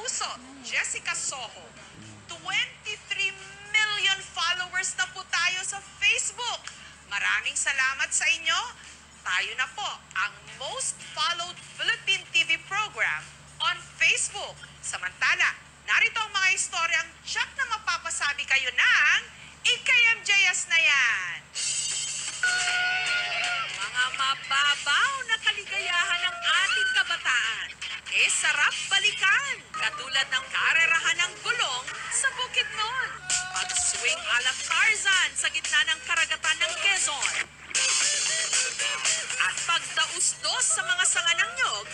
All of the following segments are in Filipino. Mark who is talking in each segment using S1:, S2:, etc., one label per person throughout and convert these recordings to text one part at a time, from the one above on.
S1: puso, Jessica Soho. 23 million followers na po tayo sa Facebook. Maraming salamat sa inyo. Tayo na po ang most followed Philippine TV program on Facebook. Samantala, narito ang mga istoryang tsak na mapapasabi kayo ng IKMJS na yan. Mga mababaw na kaligayahan ng ating kabataan. Sarap balikan. Katulad ng karerahan ng gulong sa Bukidnon. Pag-swing ala Tarzan sa gitna ng karagatan ng Quezon. At pagdausdos sa mga sanga ng nyog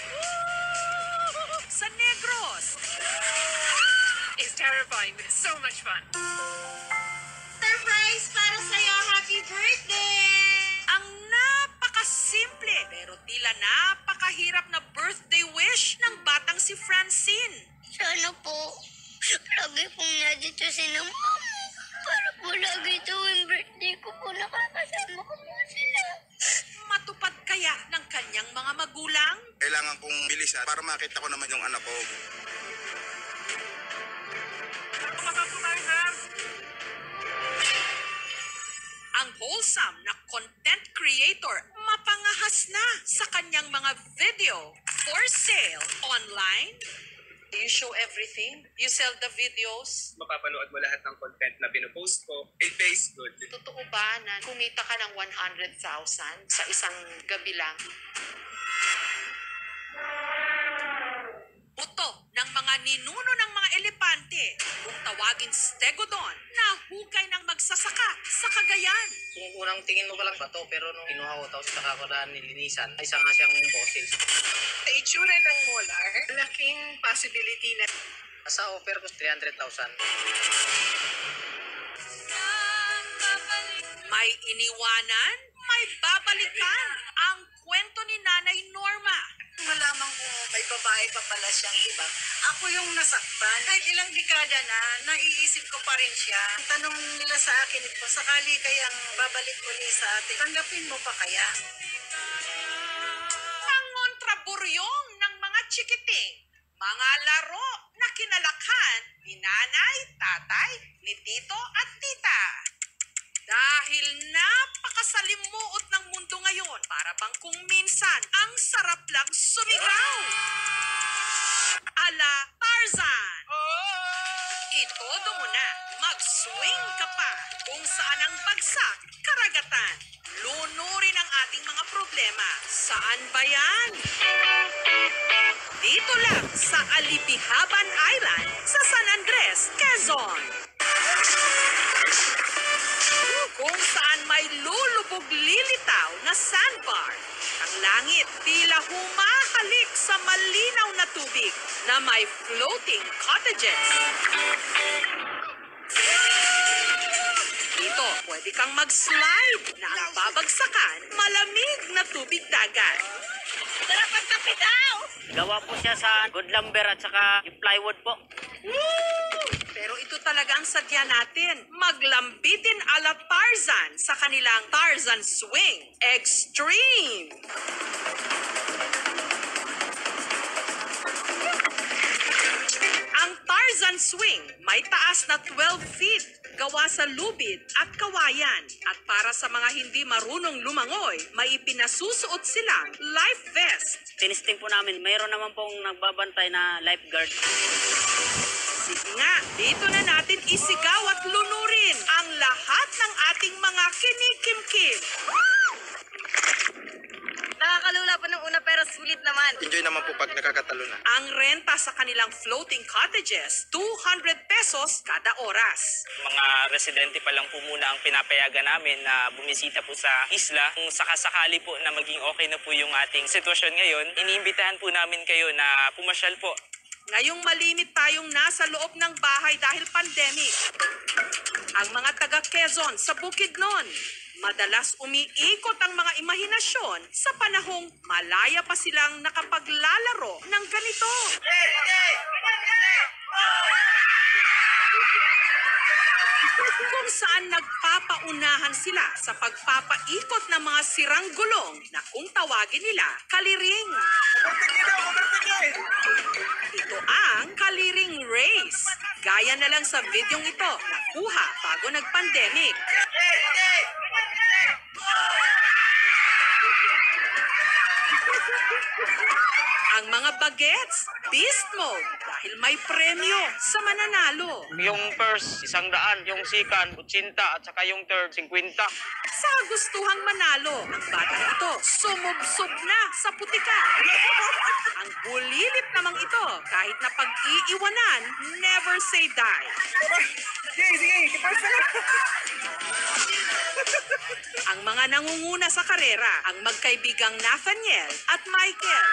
S1: sa Negros.
S2: It's terrifying, but it's so much fun.
S3: Surprise para sa'yo! Happy birthday!
S1: Ang napakasimple pero tila napakahirap na birthday wish ng batang si Francine.
S3: Sana po, lagi pong nandito si na mom. Para po lagi tuwing birthday ko po nakakasama ko po sila.
S1: Matupad kaya ng kanyang mga magulang?
S4: Kailangan kong bilisan para makita ko naman yung anak ko.
S1: Ang wholesome na content creator mapangahas na sa kanyang mga video for sale online. Do you show everything? You sell the videos?
S5: Mapapanood mo lahat ng content na pinupost ko. It pays good.
S1: Totoo ba na kumita ka ng 100,000 sa isang gabi lang? Buto ng mga ninuno ng mga elepante, kung tawagin stegodon, na hukay ng magsasaka sa Cagayan.
S6: Kung unang tingin mo palang bato, pero nung kinuha ko tapos nakakaraan nilinisan, ay isa nga siyang fossil.
S2: Sa itsura ng molar, laking possibility na
S6: Sa offer ko 300,000.
S1: May iniwanan, may babalikan. Ang kwento ni Nanay Norma.
S7: Malaman ko may babae pa pala siyang iba. Ako yung nasaktan. Kahit ilang dekada na, naiisip ko pa rin siya. Ang tanong nila sa akin ito, sakali kayang babalik uli sa atin, tanggapin mo pa kaya?
S1: Pangontraburyong ng mga chikiting. Mga laro na kinalakhan ni nanay, tatay, ni tito at tita. Dahil napakasalimuot ng mundo ngayon, para bang kung minsan ang sarap lang sumigaw. Ala Tarzan. Itodo mo na, mag-swing ka pa. Kung saan ang bagsak, karagatan. Lunurin ang ating mga problema. Saan ba yan? Dito lang sa Alipihaban Island sa San Andres, Quezon. Kung saan may lulubog lilitaw na sandbar. Ang langit tila humahalik sa malinaw na tubig na may floating cottages. Dito, pwede kang mag-slide na ang babagsakan malamig na tubig dagat.
S3: Tara, pagpapitaw!
S6: Gawa po siya sa good lumber at saka yung plywood po.
S1: Pero ito talaga ang sadya natin. Maglambitin ala Tarzan sa kanilang Tarzan Swing Extreme. Ang Tarzan Swing may taas na 12 feet, gawa sa lubid at kawayan. At para sa mga hindi marunong lumangoy, may ipinasusuot silang life vest.
S6: Tinisting po namin, mayroon naman pong nagbabantay na lifeguard.
S1: Sige nga, dito na natin isigaw at lunurin ang lahat ng ating mga kinikimkim.
S3: Nakakalula pa ng una pero sulit naman.
S4: Enjoy naman po pag nakakatalo na.
S1: Ang renta sa kanilang floating cottages, 200 pesos kada oras.
S8: Mga residente pa lang po muna ang pinapayagan namin na bumisita po sa isla. Kung sakasakali po na maging okay na po yung ating sitwasyon ngayon, iniimbitahan po namin kayo na pumasyal po.
S1: Ngayong malimit tayong nasa loob ng bahay dahil pandemic. Ang mga taga Quezon sa Bukidnon, madalas umiikot ang mga imahinasyon sa panahong malaya pa silang nakapaglalaro ng ganito. Kung saan nagpapaunahan sila sa pagpapaikot ng mga sirang gulong na kung tawagin nila kaliring. Ito ang kaliring Gaya na lang sa videong ito, nakuha bago nag-pandemic. Ang mga bagets, beast mode dahil may premyo sa mananalo.
S9: Yung first, 100, yung second, 80, at saka yung third, 50.
S1: Sa gustuhang manalo, ang batang ito sumubsob na sa putika. Ang bulilit namang ito, kahit na pag-iiwanan, never say die. Ang mga nangunguna sa karera, ang magkaibigang Nathaniel at Michael.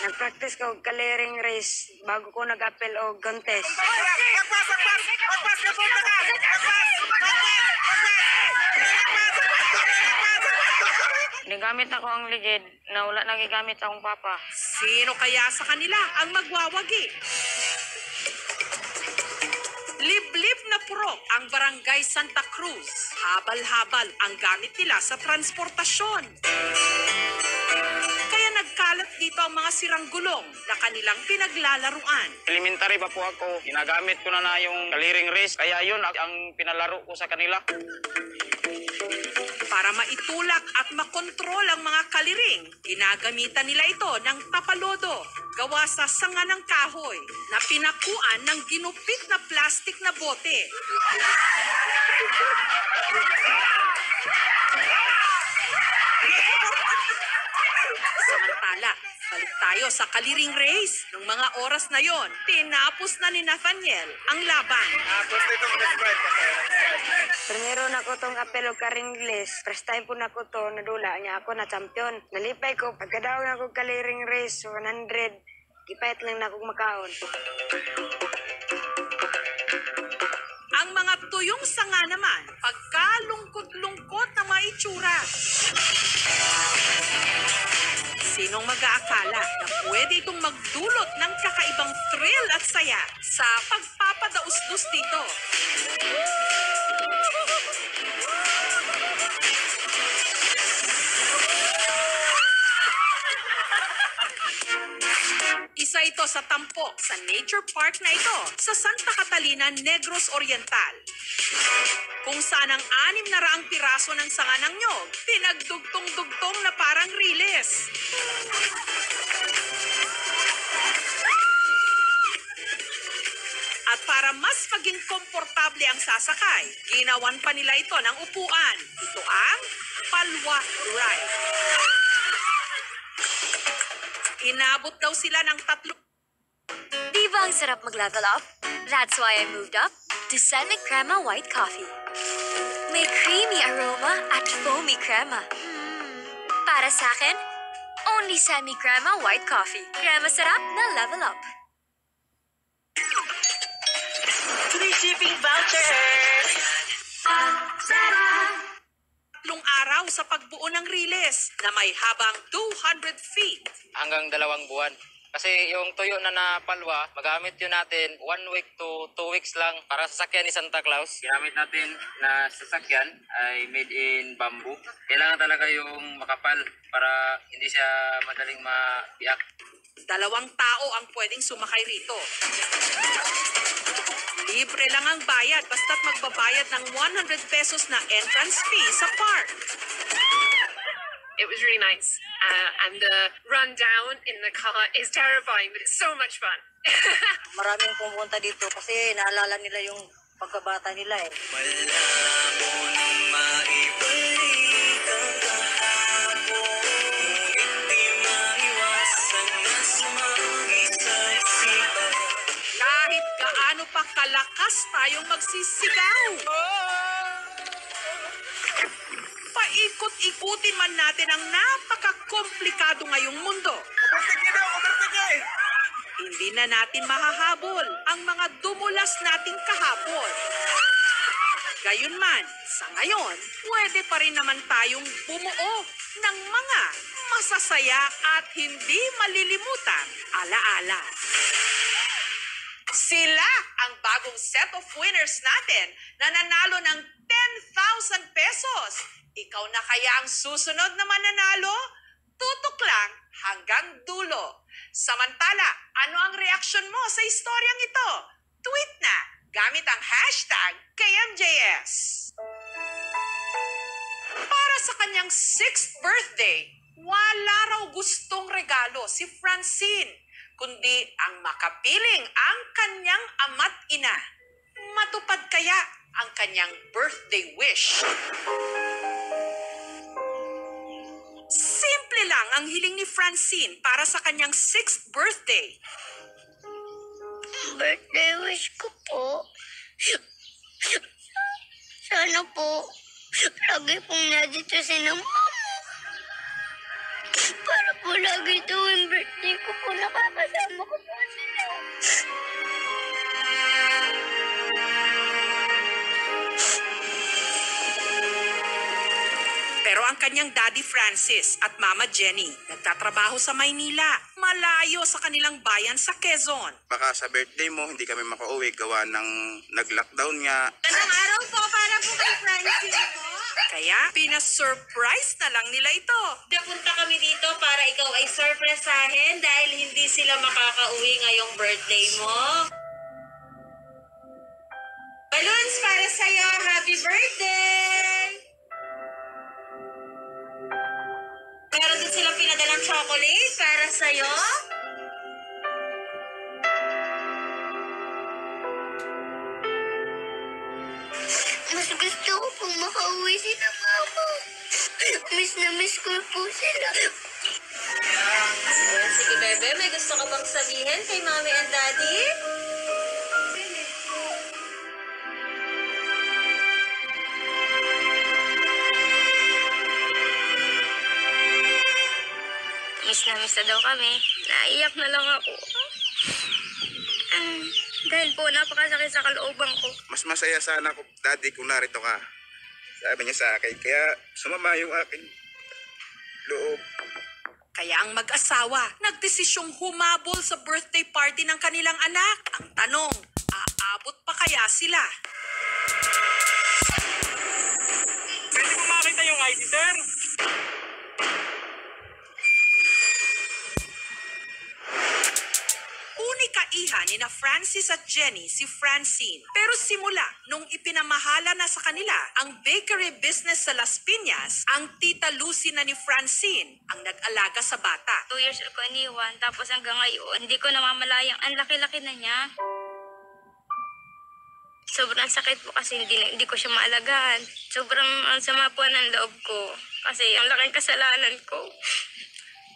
S3: Nag-practice ko clearing race bago ko nag-appel o contest. Nagamit ako ang ligid na wala nagigamit akong papa.
S1: Sino kaya sa kanila ang magwawagi? Liblib na purok ang Barangay Santa Cruz. Habal-habal ang gamit nila sa transportasyon. Kaya nagkalat dito ang mga sirang gulong na kanilang pinaglalaruan.
S9: Elementary pa po ako, ginagamit ko na yung clearing race, kaya yun ang pinalaro ko sa kanila.
S1: Para maitulak at makontrol ang mga kaliring, ginagamitan nila ito ng tapalodo, gawa sa sanga ng kahoy, na pinakuan ng ginupit na plastik na bote. Samantala, balik tayo sa kaliring race. Nung mga oras na yon, tinapos na ni Nathaniel ang laban.
S3: Primero na ko tong apel o karingles. First time po na ko to, nadula niya ako na champion. Nalipay ko, pagkadaw na ko clearing race, 100. Gipait lang na akong makaon.
S1: Ang mga tuyong sanga naman, pagkalungkot-lungkot na maitsura. Sinong mag-aakala na pwede itong magdulot ng kakaibang thrill at saya sa pagpapadausdus dito? Isa ito sa tampok sa nature park na ito sa Santa Catalina, Negros Oriental, kung saan ang 600 piraso ng sanga ng nyog pinagdugtong-dugtong na parang riles. At para mas maging komportable ang sasakay, ginawan pa nila ito ng upuan. Ito ang Palwa Ride. Inabot daw sila ng 3.
S10: Di ba ang sarap mag-level up? That's why I moved up to Semi Crema White Coffee. May creamy aroma at foamy crema. Para sa akin, only Semi Crema White Coffee. Crema sarap na level up.
S7: Free shipping voucher!
S1: 3 araw sa pagbuo ng riles na may habang 200 feet.
S6: Hanggang 2 buwan. Kasi yung tuyo na palwa, magamit yun natin 1 week to 2 weeks lang para sa sasakyan ni Santa Claus. Ginamit natin na sasakyan ay made in bamboo. Kailangan talaga yung makapal para hindi siya madaling mabiyak.
S1: 2 tao ang pwedeng sumakay rito. Libre lang ang bayad basta't magbabayad ng 100 pesos na entrance fee sa park.
S2: It was really nice. And the rundown in the car is terrifying, but it's so much fun.
S7: Maraming pumunta dito kasi naalala nila yung pagkabata nila eh.
S1: Kahit gaano pa kalakas tayong magsisigaw. Paikot-ikutin man natin ang napaka-komplikado ngayong mundo. Hindi na natin mahahabol ang mga dumulas nating kahapon. Gayunman, sa ngayon, pwede pa rin naman tayong bumuo ng mga masasaya at hindi malilimutang alaala. Sila ang bagong set of winners natin na nanalo ng 10,000 pesos. Ikaw na kaya ang susunod na mananalo? Tutok lang hanggang dulo. Samantala, ano ang reaksyon mo sa istoryang ito? Tweet na gamit ang hashtag KMJS. Para sa kanyang 6th birthday, wala raw gustong regalo si Francine, kundi ang makapiling ang kanyang ama't ina. Matupad kaya ang kanyang birthday wish? Simple lang ang hiling ni Francine para sa kanyang 6th birthday.
S3: Birthday wish ko po. Sana po, lagi pong nandito si na mama. Para po lagi tuwing birthday ko po nakakasama ko po sila.
S1: Pero ang kanyang Daddy Francis at Mama Jenny nagtatrabaho sa Maynila, malayo sa kanilang bayan sa Quezon.
S4: Baka sa birthday mo, hindi kami makauwi gawa ng nag-lockdown nga.
S3: Anong araw po para po kay Francis po?
S1: Kaya pina-surprise na lang nila ito.
S11: Napunta kami dito para ikaw ay surpresahin dahil hindi sila makakauwi ngayong birthday mo. Balloons para sa'yo! Happy birthday! Meron din silang pinadalang chocolate para sa'yo.
S3: Mas gusto ko pong makauwi si na mama. Miss na miss ko po sila.
S11: Sige bebe, may gusto ka bang sabihin kay mommy and daddy?
S3: Miss na daw kami. Naiyak na lang ako. Dahil po napakasakit sa kalooban ko.
S4: Mas masaya sana ako, Daddy, kung narito ka. Sabi niya sa akin, kaya sumama yung aking loob.
S1: Kaya ang mag-asawa nagdesisyong humabol sa birthday party ng kanilang anak. Ang tanong, aabot pa kaya sila?
S8: Pwede ko makita yung ID, sir?
S1: Iha ni na Francis at Jenny si Francine. Pero simula nung ipinamahala na sa kanila ang bakery business sa Las Piñas, ang tita Lucy na ni Francine ang nag-alaga sa bata.
S3: 2 years old ko iniwan, tapos hanggang ngayon, hindi ko namamalayang ang laki-laki na niya. Sobrang sakit po kasi hindi ko siya maalagaan. Sobrang ang sama po ng loob ko kasi ang laking kasalanan ko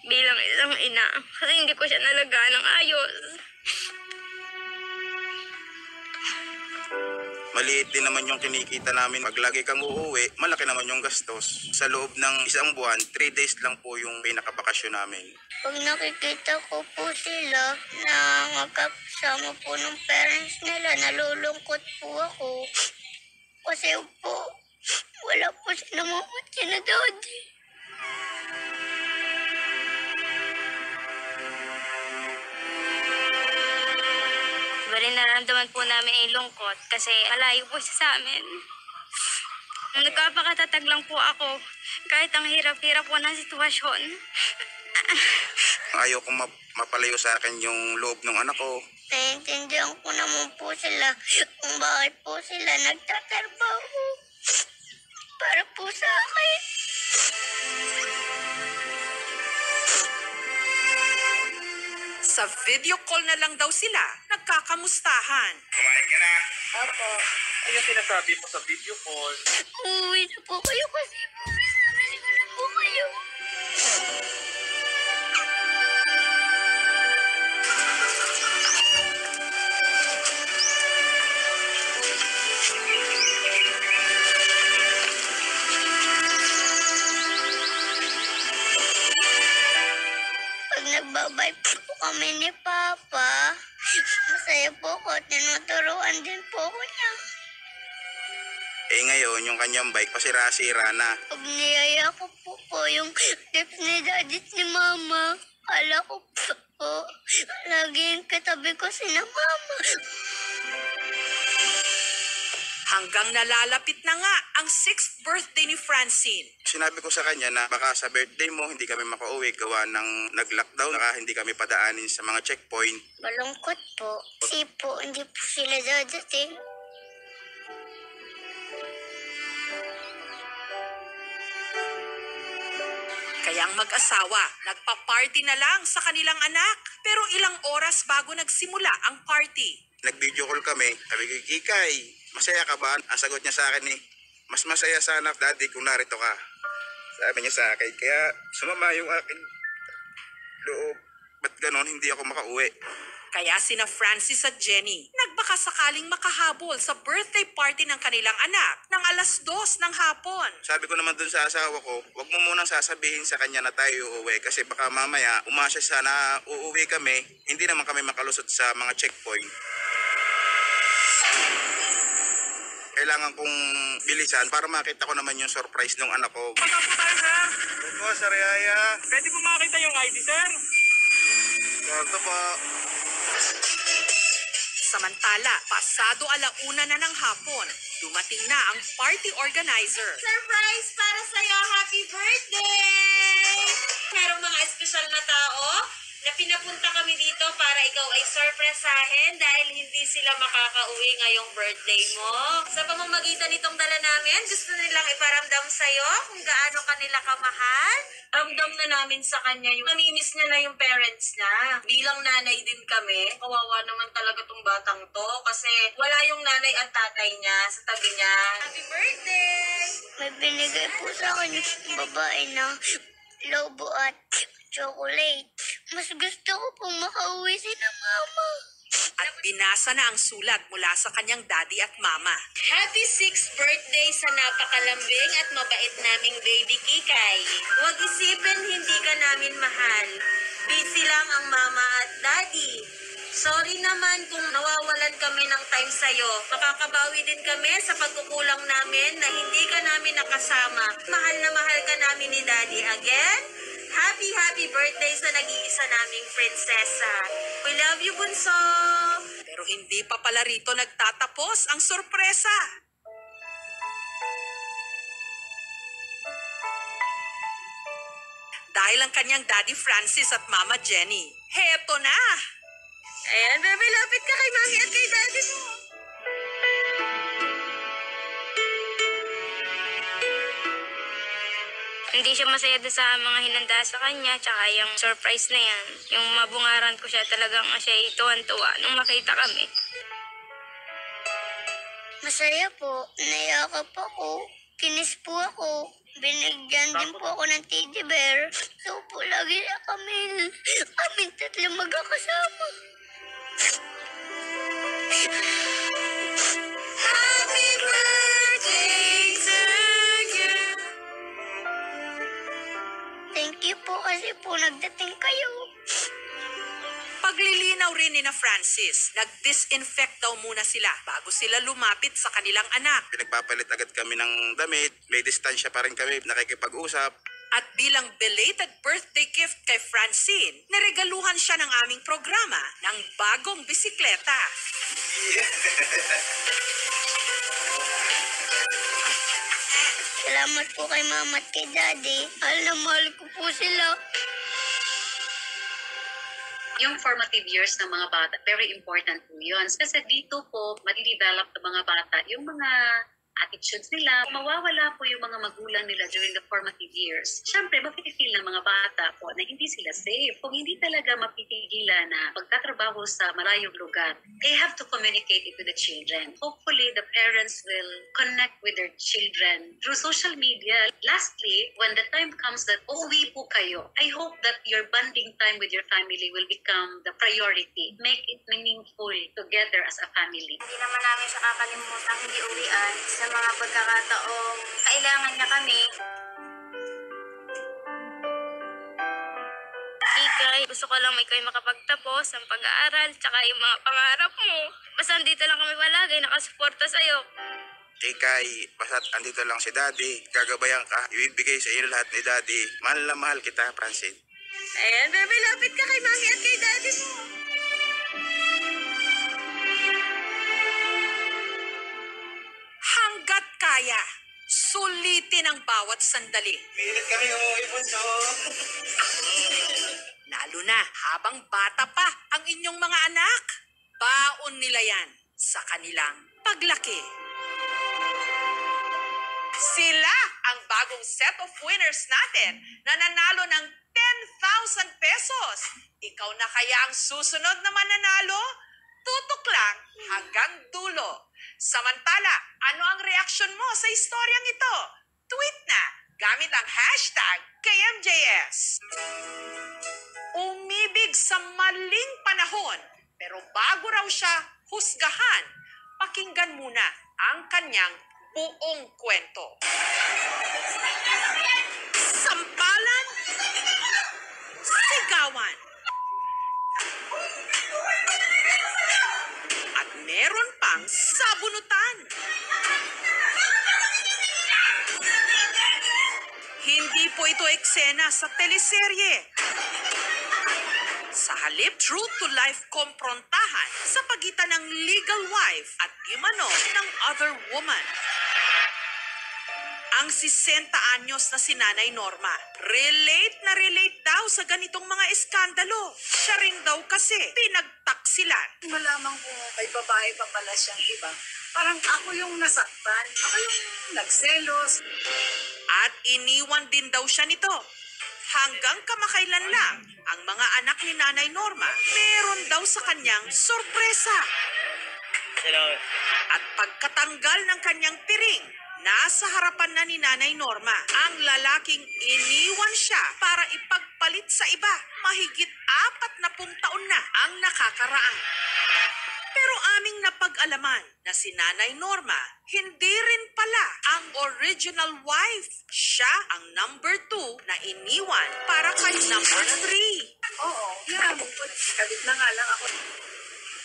S3: bilang isang ina kasi hindi ko siya nalagaan ng ayos.
S4: Maliit din naman yung kinikita namin. Pag lagi kang uuwi, malaki naman yung gastos. Sa loob ng isang buwan, 3 days lang po yung pinakabakasyon namin.
S3: Pag nakikita ko po sila na magkasama po ng parents nila, nalulungkot po ako. Kasi po, wala po sila mama at sila daddy. Bali nararamdaman po namin ay lungkot kasi malayo po siya sa amin. Nagkapakatatag lang po ako kahit ang hirap-hirap po ng sitwasyon.
S4: Ayaw kong mapalayo sa akin yung loob ng anak ko.
S3: Naiintindihan ko naman po sila kung bakit po sila nagtatrabaho para po sa akin.
S1: Sa video call na lang daw sila nagkakamustahan.
S5: Kumain ka na.
S3: Opo.
S5: Ano yung sinasabi mo sa video call?
S3: Uuwi na po kayo kasi po miss ko na po kayo. Pag nagbabay po kami ni Papa, masaya po ko at tinuturuan din po ko niya.
S4: Eh ngayon, yung kanyang bike, pasira-sira na.
S3: Pag niyaya ko po yung tips ni Daddy at ni Mama, kala ko po, laging katabi ko si na Mama.
S1: Hanggang nalalapit na nga ang 6th birthday ni Francine.
S4: Sinabi ko sa kanya na baka sa birthday mo hindi kami makauwi gawa ng nag-lockdown, baka hindi kami padaanin sa mga checkpoint.
S3: Malungkot po. Kasi po, hindi po sila dadating.
S1: Kaya ang mag-asawa, nagpa-party na lang sa kanilang anak. Pero ilang oras bago nagsimula ang party.
S4: Nag-video call kami, sabi ko, Kikay, masaya ka ba? Ang sagot niya sa akin mas masaya sana, Daddy, kung narito ka. Sabi niya sa akin, kaya sumama yung aking loob. Ba't ganon, hindi ako makauwi?
S1: Kaya sina Francis at Jenny, nagbaka sakaling makahabol sa birthday party ng kanilang anak ng 2:00 ng hapon.
S4: Sabi ko naman dun sa asawa ko, wag mo munang sasabihin sa kanya na tayo uuwi kasi baka mamaya umasa siya na uuwi kami, hindi naman kami makalusot sa mga checkpoint. Kailangan kong bilisan para makita ko naman yung surprise ng anak ko.
S8: Pagka po tayo, sir.
S4: Opo, Sir Yaya.
S8: Pwede po makita yung ID, sir.
S4: Ito po.
S1: Samantala, pasado 1:00 na ng hapon, dumating na ang party organizer.
S11: Surprise para sa'yo! Happy birthday! Merong mga espesyal na tao na pinapunta kami dito para ikaw ay sorpresahin dahil hindi sila makakauwi ngayong birthday mo. Sa pamamagitan nitong dala namin, gusto nilang iparamdam sa'yo kung gaano kanila kamahal. Ramdam na namin sa kanya yung namimiss niya na yung parents niya. Bilang nanay din kami, kawawa naman talaga tong batang to kasi wala yung nanay at tatay niya sa tabi niya. Happy birthday!
S3: May binigay po sa akin yung babae na lobo at chocolate. Mas gusto ko pong makauwi si na mama.
S1: At binasa na ang sulat mula sa kanyang daddy at mama.
S11: Happy 6th birthday sa napakalambing at mabait naming baby Kikay. Huwag isipin hindi ka namin mahal. Busy lang ang mama at daddy. Sorry naman kung nawawalan kami ng time sa'yo. Makakabawi din kami sa pagkukulang namin na hindi ka namin nakasama. Mahal na mahal ka namin ni daddy again. Happy birthday sa nag-iisa naming prinsesa. We love you, Bunso!
S1: Pero hindi pa pala rito nagtatapos ang sorpresa. Dahil ang kanyang daddy Francis at mama Jenny, heto na!
S11: Ayan, bebe, lapit ka kay mami at kay daddy mo.
S12: Hindi siya masaya doon sa mga hinanda sa kanya, tsaka yung surprise na yan. Yung mabungaran ko siya talagang siya tuwan-tuwa nung makita kami.
S3: Masaya po. Nayakap ako. Kinis po ako. Binigyan din po ako ng teddy bear. So po lagi na kaming tatlo magkakasama.
S11: Happy birthday to you.
S3: Thank you po kasi po nagdating kayo.
S1: Paglilinaw rin ni na Francis, nag-disinfect daw muna sila bago sila lumapit sa kanilang anak.
S4: Pinagpapalit agad kami ng damit, may distansya pa rin kami, nakikipag-usap.
S1: At bilang belated birthday gift kay Francine, naregaluhan siya ng aming programa ng bagong bisikleta.
S3: Salamat po kay mama at kay daddy. Mahal na mahal ko po sila.
S13: Yung formative years ng mga bata, very important po yun. Kasi dito po, madidevelop ng mga bata yung mga attitudes nila. Mawawala po yung mga magulang nila during the formative years. Siyempre, mapipil ng mga bata po na hindi sila safe. Kung hindi talaga mapipigilan na pagtatrabaho sa malayong lugar, they have to communicate it to the children. Hopefully, the parents will connect with their children through social media. Lastly, when the time comes that uuwi po kayo, I hope that your bonding time with your family will become the priority. Make it meaningful together as a family.
S12: Hindi naman namin siya kakalimutan hindi uwian sa mga pagkakataong kailangan niya kami. Kikay, gusto ko lang ikaw makapagtapos ang pag-aaral tsaka yung mga pangarap mo. Basta andito lang kami palagi, nakasuporta sa'yo.
S4: Kikay, basta't andito lang si Daddy, gagabayan ka, ibibigay sa iyo lahat ni Daddy. Mahal na mahal kita, Francine.
S11: Ayan, bebe, lapit ka kay mami at kay daddy mo.
S1: kaya. Sulitin ang bawat sandali.
S4: Pilit kami umuwi, bunso.
S1: Lalo na habang bata pa ang inyong mga anak. Baon nila yan sa kanilang paglaki. Sila ang bagong set of winners natin na nanalo ng 10,000 pesos. Ikaw na kaya ang susunod na mananalo? Tutok lang hanggang dulo. Samantala, ano ang reaksyon mo sa istoryang ito? Tweet na gamit ang hashtag KMJS. Umibig sa maling panahon, pero bago raw siya husgahan, pakinggan muna ang kanyang buong kwento. Sampalan, sigawan, at meron pang sabunutan. Hindi po ito eksena sa teleserye. Sa halip, true-to-life komprontahan sa pagitan ng legal wife at imano ng other woman. Ang 60 anyos na si Nanay Norma, relate na relate daw sa ganitong mga eskandalo. Siya rin daw kasi pinagtaksilan.
S7: Malamang kung may babae pa pala siyang iba, parang ako yung nasaktan, ako yung nagselos.
S1: At iniwan din daw siya nito. Hanggang kamakailan lang, ang mga anak ni Nanay Norma, meron daw sa kanyang sorpresa. At pagkatanggal ng kanyang piring, nasa harapan na ni Nanay Norma ang lalaking iniwan siya para ipagpalit sa iba. Mahigit 40 taon na ang nakakaraan. Pero aming napag-alaman na si Nanay Norma, hindi rin pala ang original wife. Siya ang number 2 na iniwan para kay number 3.
S7: Oo, yan. Kabit na nga lang ako.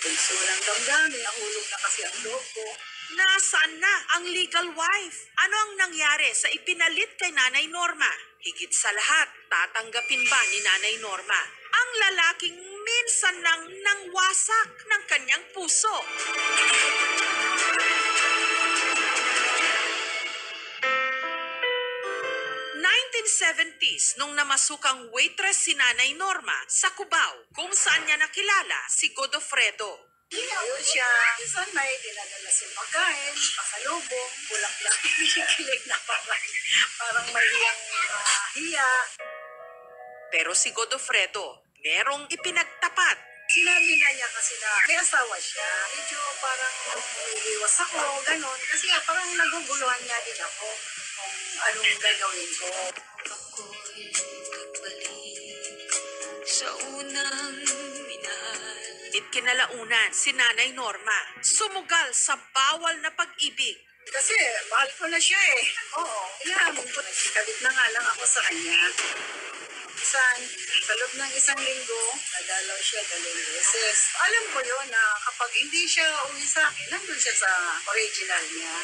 S7: Pulso ng damdamin, nahulog na kasi ang loob ko.
S1: Nasaan na ang legal wife? Ano ang nangyari sa ipinalit kay Nanay Norma? Higit sa lahat, tatanggapin ba ni Nanay Norma ang lalaking minsan nang nangwasak ng kanyang puso? '70s nung namasukang waitress si Nanay Norma sa Cubao, kung saan niya nakilala si Godofredo.
S7: Ayun siya. Minsan may dinadala siyang pagkain, pasalubong, bulak-lak, kilig na parang may hiya.
S1: Pero si Godofredo, merong ipinagtapat.
S7: Sinabi na niya kasi na may asawa siya. Medyo parang iiwas ako, ganon. Kasi parang naguguluhan niya din ako kung anong gagawin ko.
S10: Ako'y nagbalik sa unang minahal.
S1: Kinalaunan si Nanay Norma, sumugal sa bawal na pag-ibig.
S7: Kasi mahal ko na siya eh. Oo, inamin ko. Kabit na nga lang ako sa kanya. Sa loob ng isang linggo, nadalaw siya 2 beses. Alam ko yun na kapag hindi siya uwi sa akin, nandun siya sa original niya.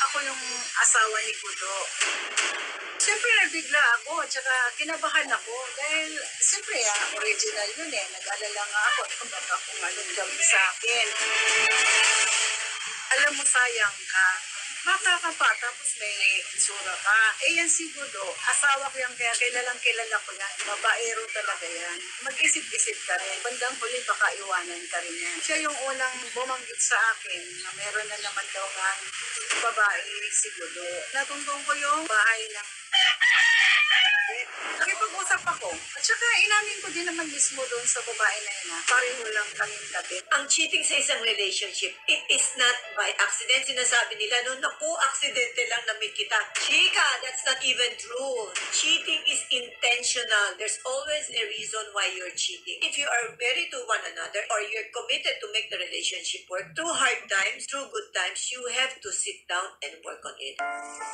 S7: Ako yung asawa ni Kudo. Siyempre nagbigla ako, tsaka kinabahan ako dahil siyempre original yun eh. Nag-alala nga ako kung anong gawin sa akin. Alam mo, sayang ka. Bata ka pa, tapos may itsura ka. Yan si Gudo, asawa ko yan, kaya kilalang kilala ko yan. Babaero talaga yan. Mag-isip-isip ka rin. Bandang huli, baka iwanan ka rin yan. Siya yung unang bumanggit sa akin na meron na naman daw nga babae si Gudo. Natungtong ko yung bahay ng nakipag-usap ako. At saka inamin ko din naman mismo doon sa babae na yun. Pareho lang kaming kabit.
S14: Ang cheating sa isang relationship, it is not by accident. Sinasabi nila, no, naku, aksidente lang na meet kita. Chika, that's not even true. Cheating is intentional. There's always a reason why you're cheating. If you are married to one another or you're committed to make the relationship work, through hard times, through good times, you have to sit down and work on it.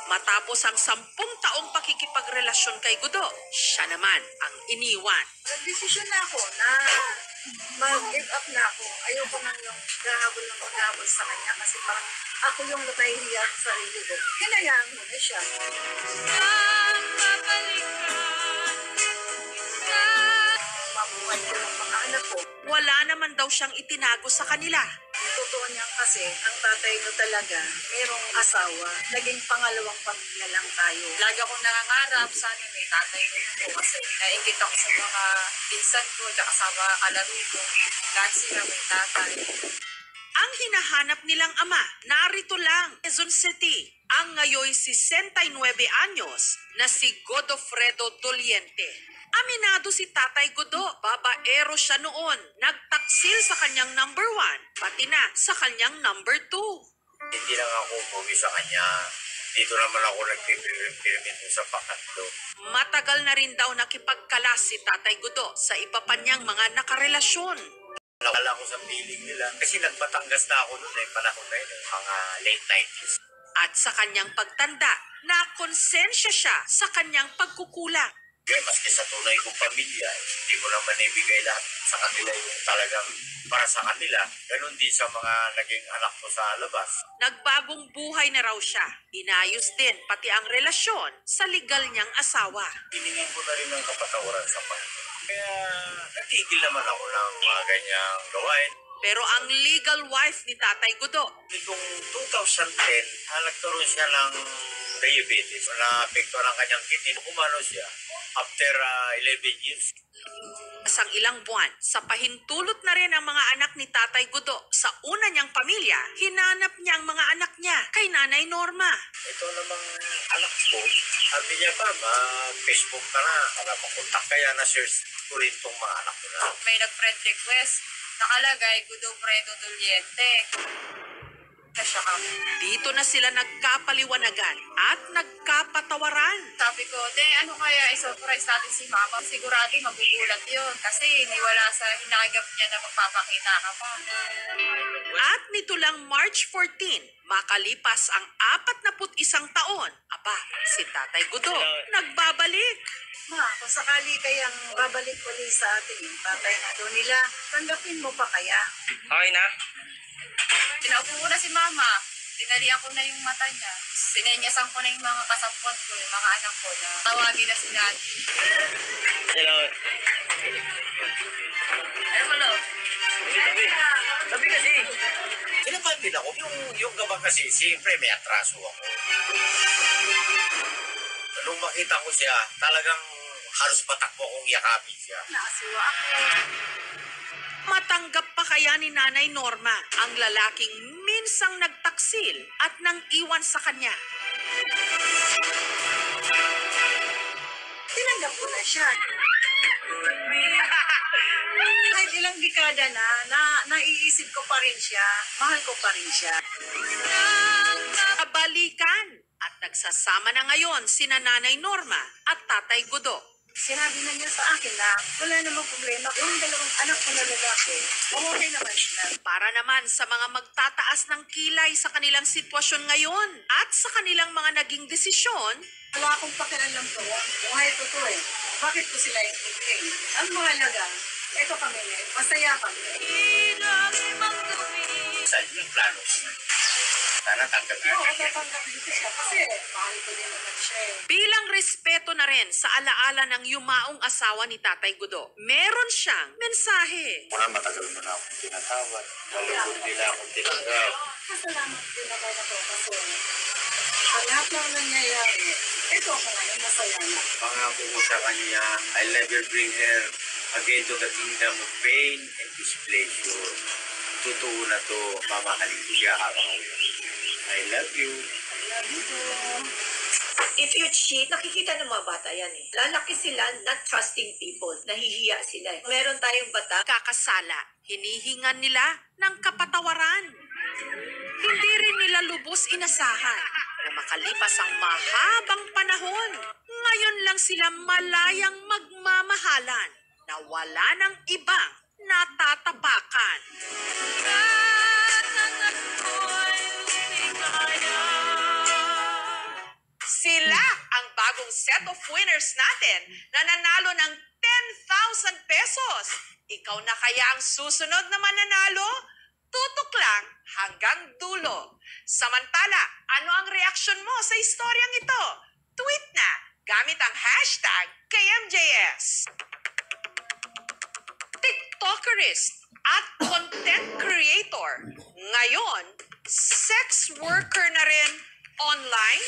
S1: Matapos ang 10 taong pakikipagrelasyon kay Gudo, siya naman ang iniwan.
S7: Nag-desisyon na ako na mag-give up na ako. Ayoko nang yung gahabol ng maghabol sa kanya kasi parang ako yung napahihiya sa sarili ko. Hinayaan mo na siya. Mabuhay ko ng mga anak ko.
S1: Wala naman daw siyang itinago sa kanila.
S7: Totoo niyang Kasi ang tatay ko talaga, merong asawa. Naging pangalawang pamilya lang tayo. Lagi akong nangangarap, sana may tatay ko po. Kasi naingit ako sa mga pinsan ko, tsaka sa mga kalaro ko. Lahat sila may tatay.
S1: Ang hinahanap nilang ama, narito lang, Quezon City, ang ngayon 69 anyos na si Godofredo Doliente. Aminado si Tatay Godo, babaero siya noon. Nagtaksil sa kanyang number 1, pati na sa kanyang number 2.
S15: Hindi lang ako puwi sa kanya. Dito naman ako nagpipilimin sa pangatlo.
S1: Matagal na rin daw nakipagkalas si Tatay Godo sa iba pa niyang mga nakarelasyon.
S15: Nakala ko sa feeling nila kasi nagbatangas na ako noon panahon na yun, mga late 90s.
S1: At sa kanyang pagtanda, nakonsensya siya sa kanyang pagkukulang.
S15: Kaya maski sa tunay kong pamilya, hindi ko naman ibigay lahat sa kanila yung talagang para sa kanila. Ganon din sa mga naging anak ko sa labas.
S1: Nagbagong buhay na raw siya. Inayos din pati ang relasyon sa legal niyang asawa.
S15: Hiningin ko na rin ng kapatawaran sa Panginoon. Kaya natigil naman ako ng mga ganyang gawain.
S1: Pero ang legal wife ni Tatay Godo,
S15: Nitong 2010, nagkaroon siya ng diabetes. Na-apekto ng kanyang kidney. Umano siya after 11 years.
S1: Isang ilang buwan, sa pahintulot na rin ang mga anak ni Tatay Godo sa una niyang pamilya, hinanap niya ang mga anak niya kay Nanay Norma.
S15: Ito namang anak ko, sabi niya ba, mag-Facebook ka na, para makontak kaya na-search ko rin itong mga anak ko na.
S16: May nag-friend request, nakalagay, Godofredo Doliente. Siya ka.
S1: Dito na sila nagkapaliwanagan at nagkapatawaran.
S16: Sabi ko, ano kaya i-surprise natin si Mama? Sigurado magugulat yun kasi niwala sa hinagap niya na magpapakita ka pa.
S1: At nito lang March 14, makalipas ang 41 taon, aba, si Tatay Godo nagbabalik.
S7: Ma, kung sakali kayang babalik ulit sa atin yung tatay na doon nila, tanggapin mo pa kaya?
S8: Okay na?
S16: Pinaupo ko na si Mama. Tinalian ko na yung mata niya. Sinenyasan ko na yung mga kasampot ko, yung mga anak ko na tawagin na si Daddy.
S8: Hello.
S16: Ano mo, Lo?
S15: Sabi kasi, sinapan din ako, yung gabang kasi, siyempre may atraso ako. Nung makita ko siya, talagang halos patakbo kong yakapin siya.
S7: Naasiwa ako.
S1: Matanggap pa kaya ni Nanay Norma ang lalaking minsang nagtaksil at nang iwan sa kanya?
S7: Tinanggap ko na siya. Kahit ilang dekada na naiisip ko pa rin siya, mahal ko pa rin siya.
S1: Kabalikan at nagsasama na ngayon sina Nanay Norma at Tatay Godo.
S7: Sinabi na niya sa akin na wala namang problema. Yung dalawang anak ko na lalaki, okay naman sila.
S1: Para naman sa mga magtataas ng kilay sa kanilang sitwasyon ngayon at sa kanilang mga naging desisyon,
S7: Wala akong pakialam to. Buhay ko to eh. Bakit ko sila i-claim? Ang mahalaga, ito kami eh. Masaya kami.
S15: Sa yung plano siya. Sana tanggapin
S7: Oo,
S15: niya.
S7: tatanggapin ko siya kasi mahal ko din naman siya eh.
S1: bilang respeto na rin sa alaala ng yumaong asawa ni Tatay Godo, meron siyang mensahe.
S15: Muna matagal mo na akong tinatawad. Malugod nila akong tinanggap.
S7: Pasalamat din naman ako kasi sa lahat ng nangyayari, ito ako ngayon masaya na.
S15: Pangako ko sa kanya, I'll never bring her again to the kingdom of pain and displeasure. Totoo na to, mamahalin ko siya habang I love you.
S14: If you cheat, nakikita ng mga bata yan eh. Lalaki sila, not trusting people. Nahihiya sila eh. Meron tayong bata.
S1: Kakasala, hinihingan nila ng kapatawaran. Hindi rin nila lubos inasahan na makalipas ang mahabang panahon. Ngayon lang sila malayang magmamahalan na wala ng ibang natatapakan. Sila ang bagong set of winners natin na nanalo ng 10,000 pesos. Ikaw na kaya ang susunod na mananalo? Tutok lang hanggang dulo. Samantala, ano ang reaksyon mo sa istoryang ito? Tweet na gamit ang hashtag KMJS. TikTokerist at content creator. Ngayon, sex worker na rin online.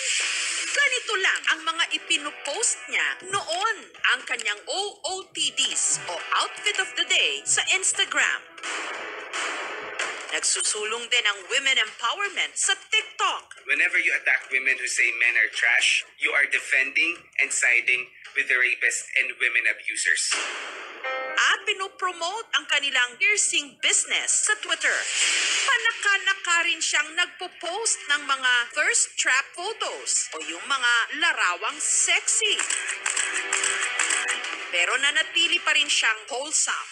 S1: Ganito lang ang mga ipinupost niya noon, ang kanyang OOTDs o Outfit of the Day sa Instagram. Nagsusulong din ang women empowerment sa TikTok.
S5: Whenever you attack women who say men are trash, you are defending and siding with the rapists and women abusers.
S1: At pinopromote ang kanilang piercing business sa Twitter. Panaka-naka rin siyang nagpo-post ng mga thirst trap photos o yung mga larawang sexy. Pero nanatili pa rin siyang wholesome.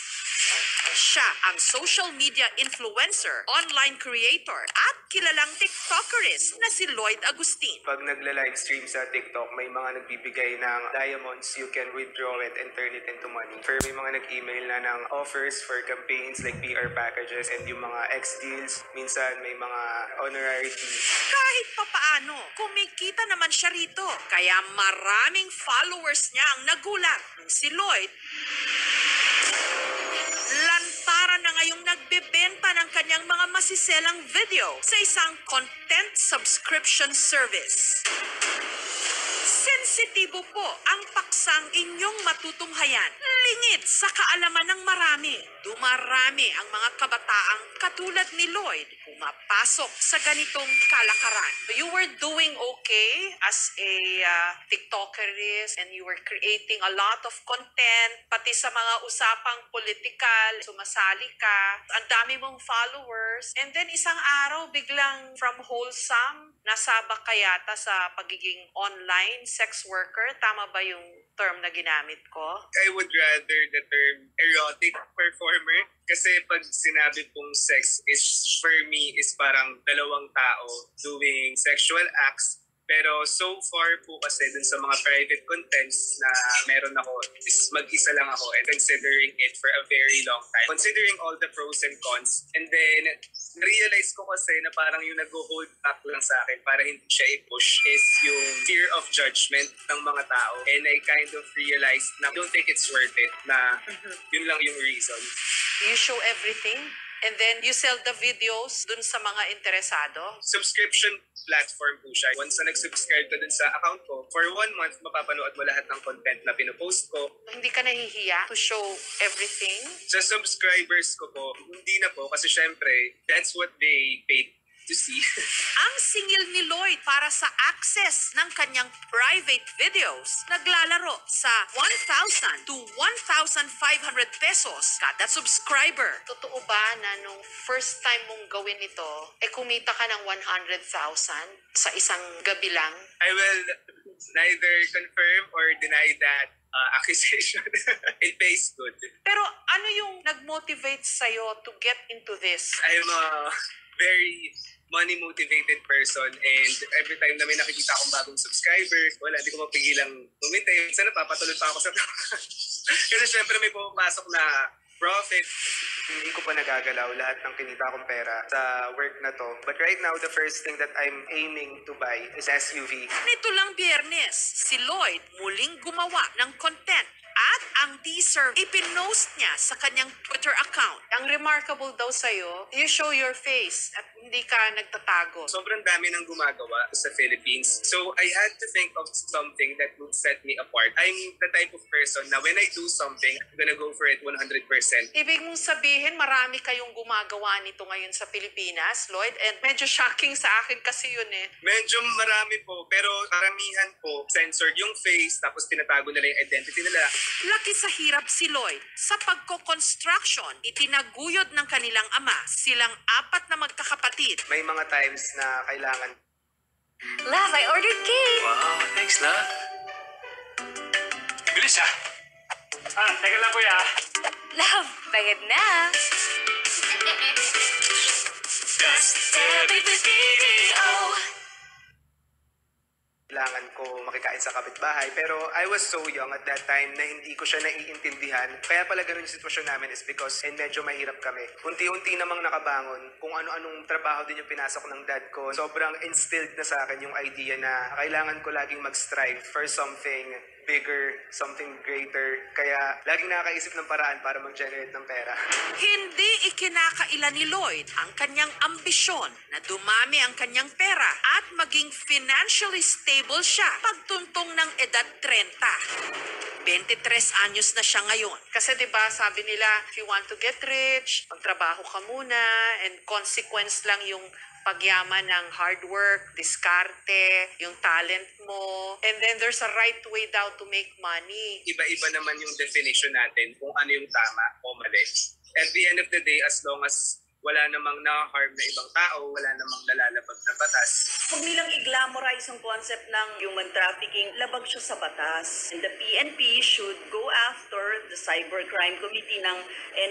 S1: Siya ang social media influencer, online creator, at kilalang TikTokerist na si Lloyd Agustin.
S17: Pag nagla-livestream sa TikTok, may mga nagbibigay ng diamonds, you can withdraw it and turn it into money. May mga nag-email na ng offers for campaigns like PR packages and yung mga X-deals. Minsan may mga honorary fees.
S1: Kahit papaano, kumikita naman siya rito. Kaya maraming followers niya ang nagulat. Si Lloyd, lantaran na ngayong nagbebenta ng kanyang mga masiselang video sa isang content subscription service. Sensitibo po ang paksang inyong matutunghayan. Lingid sa kaalaman ng marami. Dumarami ang mga kabataang katulad ni Lloyd pumapasok sa ganitong kalakaran. You were doing okay as a TikTokerist and you were creating a lot of content, pati sa mga usapang politikal, sumasali ka, ang dami mong followers, and then isang araw biglang from wholesome, nasabak ka yata sa pagiging online sex worker. Tama ba yung term na ginamit ko?
S5: I would rather the term erotic performer kasi pag sinabi pong sex is for me is parang dalawang tao doing sexual acts. Pero so far po kasi dun sa mga private contents na meron ako is mag-isa lang ako and considering it for a very long time. Considering all the pros and cons. And then, realize ko kasi na parang yung nag-hold back lang sa akin para hindi siya i-push is yung fear of judgment ng mga tao. And I kind of realized na I don't think it's worth it na yun lang yung reason.
S1: You show everything? And then you sell the videos dun sa mga interesado?
S5: Subscription platform po siya. Once na nag-subscribe ka dun sa account ko, for 1 month, mapapanood mo lahat ng content na pinupost ko.
S1: Hindi ka nahihiya to show everything?
S5: Sa subscribers ko po, hindi na po kasi syempre, that's what they paid to see.
S1: Ang singil ni Lloyd para sa access ng kanyang private videos, naglalaro sa 1,000 to 1,500 pesos kada subscriber. Totoo ba na nung first time mong gawin ito, kumita ka ng 100,000 sa isang gabi lang?
S5: I will neither confirm or deny that accusation. It pays good.
S1: Pero ano yung nag-motivate sa'yo to get into this?
S5: I'm a very money-motivated person and every time na may nakikita akong bagong subscriber, wala, hindi ko mapigilang umintay. Sana papatulog pa ako sa kasi syempre may pumapasok na profit.
S17: Hindi ko pa nagagalaw lahat ng kinita kong pera sa work na to. But right now, the first thing that I'm aiming to buy is SUV.
S1: Nito lang Biyernes, si Lloyd muling gumawa ng content. At ang teaser, ipinost niya sa kanyang Twitter account. Ang remarkable daw sa'yo, you show your face at hindi ka nagtatago.
S5: Sobrang dami nang gumagawa sa Philippines. So I had to think of something that would set me apart. I'm the type of person na when I do something, I'm gonna go for it 100%.
S1: Ibig mong sabihin, marami kayong gumagawa nito ngayon sa Pilipinas, Lloyd? And medyo shocking sa akin kasi yun eh.
S5: Medyo marami po, pero karamihan po, censored yung face, tapos tinatago nila yung identity nila.
S1: Laki sa hirap si Lloyd. Sa pagko-construction, itinaguyod ng kanilang ama, silang 4 na magkakapatid.
S17: May mga times na kailangan.
S10: Love, I ordered cake!
S18: Wow, thanks, love. Bilis ah! Teka lang kuya.
S10: Love, bayad na!
S17: Kailangan ko makikain sa kapitbahay. Pero I was so young at that time na hindi ko siya naiintindihan. Kaya pala ganun yung sitwasyon namin is because medyo mahirap kami. Unti-unti namang nakabangon kung ano-anong trabaho din yung pinasok ng dad ko. Sobrang instilled na sa akin yung idea na kailangan ko laging mag-strive for something bigger, something greater. Kaya laging nakakaisip ng paraan para mag-generate ng pera.
S1: Hindi ikinakaila ni Lloyd ang kanyang ambisyon na dumami ang kanyang pera at maging financially stable siya pagtuntong ng edad 30. 23 anyos na siya ngayon. Kasi 'di ba sabi nila, if you want to get rich, magtrabaho ka muna, and consequence lang yung pagyaman ng hard work, diskarte, yung talent mo. And then there's a right way daw to make money.
S5: Iba-iba naman yung definition natin kung ano yung tama o mali. At the end of the day, as long as wala namang na-harm na ibang tao, wala namang nalalabag na batas.
S14: Huwag nilang i-glamorize ang concept ng human trafficking. Labag siya sa batas. And the PNP should go after, the Cybercrime Committee ng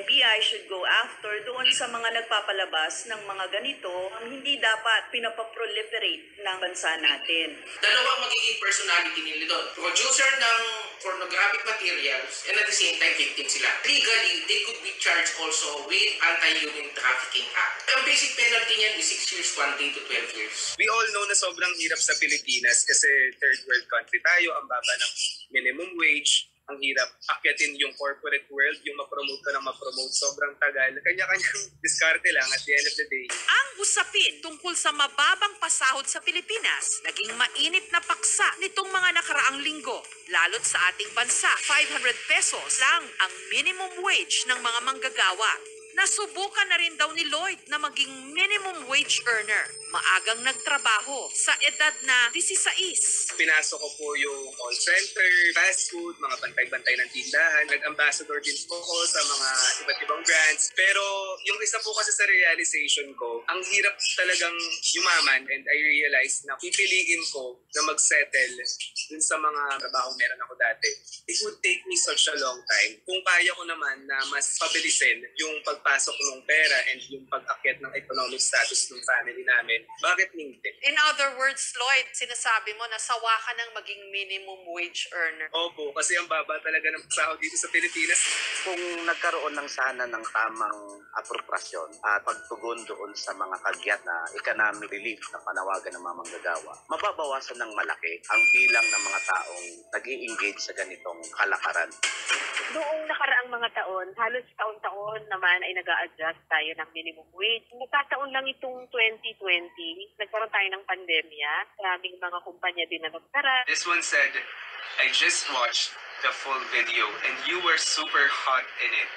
S14: NBI should go after doon sa mga nagpapalabas ng mga ganito ang hindi dapat pinapaproliferate ng bansa natin.
S19: Dalawang magiging personality nila doon. Producer ng pornographic materials and at the same time victim sila. Legally, they could be charged also with Anti-Human Trafficking Act. Ang basic penalty niyan is 6 years, 1 day to 12 years.
S5: We all know na sobrang hirap sa Pilipinas kasi third world country tayo, ang baba ng minimum wage, ang hirap akyatin yung corporate world, yung ma-promote ka ng ma-promote, sobrang tagal. Kanya-kanyang diskarte lang at the end of the day.
S1: Ang usapin tungkol sa mababang pasahod sa Pilipinas, naging mainit na paksa nitong mga nakaraang linggo. Lalo't sa ating bansa, 500 pesos lang ang minimum wage ng mga manggagawa. Nasubukan na rin daw ni Lloyd na maging minimum wage earner. Maagang nagtrabaho sa edad na 16.
S5: Pinasok ko po yung call center, fast food, mga bantay-bantay ng tindahan. Nag-ambassador din po ako sa mga iba't ibang brands. Pero yung isa po kasi sa realization ko, ang hirap talagang yumaman, and I realized na pipiliin ko na mag-settle dun sa mga trabaho meron ako dati. It would take me such a long time. Kung kaya ko naman na mas pabilisin yung pagpasok ng pera and yung pag-akyat ng economic status ng family namin, bakit hindi?
S1: In other words, Lloyd, sinasabi mo na sawa ka ng maging minimum wage earner.
S5: Opo, kasi ang baba talaga ng sahod dito sa Pilipinas.
S20: Kung nagkaroon ng sana ng tamang aproprasyon at pagtugon doon sa mga kagyat na economic relief na panawagan ng mga manggagawa, mababawasan ng malaki ang bilang ng mga taong nag-i-engage sa ganitong kalakaran.
S21: Noong nakaraang mga taon, halos taon-taon naman ay nag-a-adjust tayo ng minimum wage. Nagkataon lang itong 2020, nagkaroon tayo ng pandemya. Maraming mga kumpanya din na nagtara.
S17: This one said, I just watched the full video and you were super hot in it.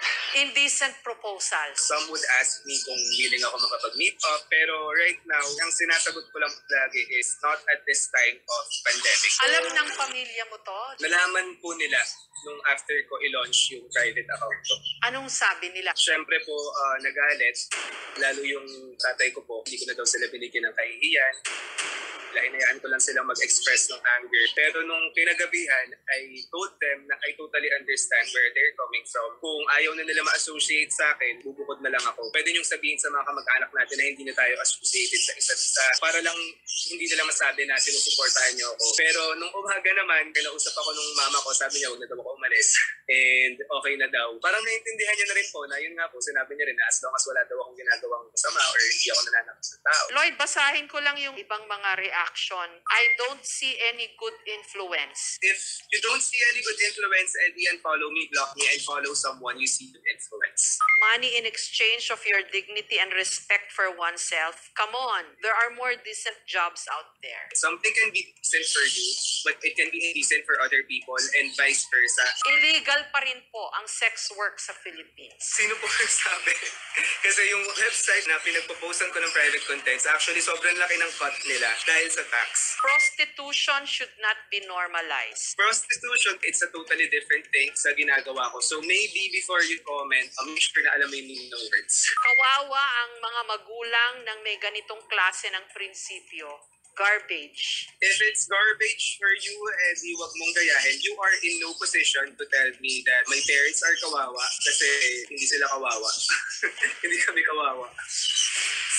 S1: Indecent proposals.
S5: Some would ask me kung willing ako makapag-meet up, pero right now, ang sinasagot ko lang lagi is not at this time of pandemic.
S1: Alam ng pamilya mo to?
S5: Nalaman po nila nung after ko i-launch yung private account ko.
S1: Anong sabi nila?
S5: Siyempre po, nagalit. Lalo yung tatay ko po, hindi ko na daw sila binigyan ng kahihiyan. Hinayaan ko lang silang mag-express ng anger. Pero nung kinagabihan, I told them na I totally understand where they're coming from. Kung ayaw na nila ma-associate sa akin, bubukod na lang ako. Pwede niyong sabihin sa mga kamag-anak natin na hindi na tayo associated sa isa't isa. Para lang hindi nila masabi na sinusuportahan niyo ako. Pero nung umaga naman, kinausap ako nung mama ko, sabi niya, huwag na daw ako umalis. And okay na daw. Parang naiintindihan niya na rin po na yun nga po, sinabi niya rin na as long as wala daw akong ginagawang masama or hindi ako nananakit sa tao.
S1: Lloyd, basahin ko lang yung ibang mga reaction. I don't see any good influence.
S5: If you don't see any good influence, Eddie, unfollow me, block me, and follow someone you see good influence.
S1: Money in exchange of your dignity and respect for oneself. Come on, there are more decent jobs out there.
S5: Something can be decent for you, but it can be indecent for other people and vice versa.
S1: Illegal pa rin po ang sex work sa Philippines.
S5: Sino po nagsabi? Kasi yung website na pinagpo-postan ko ng private contents, actually sobrang laki ng cut nila dahil sa tax.
S1: Prostitution should not be normalized.
S5: Prostitution, it's a totally different thing sa ginagawa ko. So maybe before you comment, make sure na alam mo yung meaning ng words.
S1: Kawawa ang mga magulang ng may ganitong klase ng prinsipyo. Garbage.
S5: If it's garbage for you, Eddie, wag mong gayahin. You are in no position to tell me that my parents are kawawa kasi hindi sila kawawa. Hindi kami kawawa.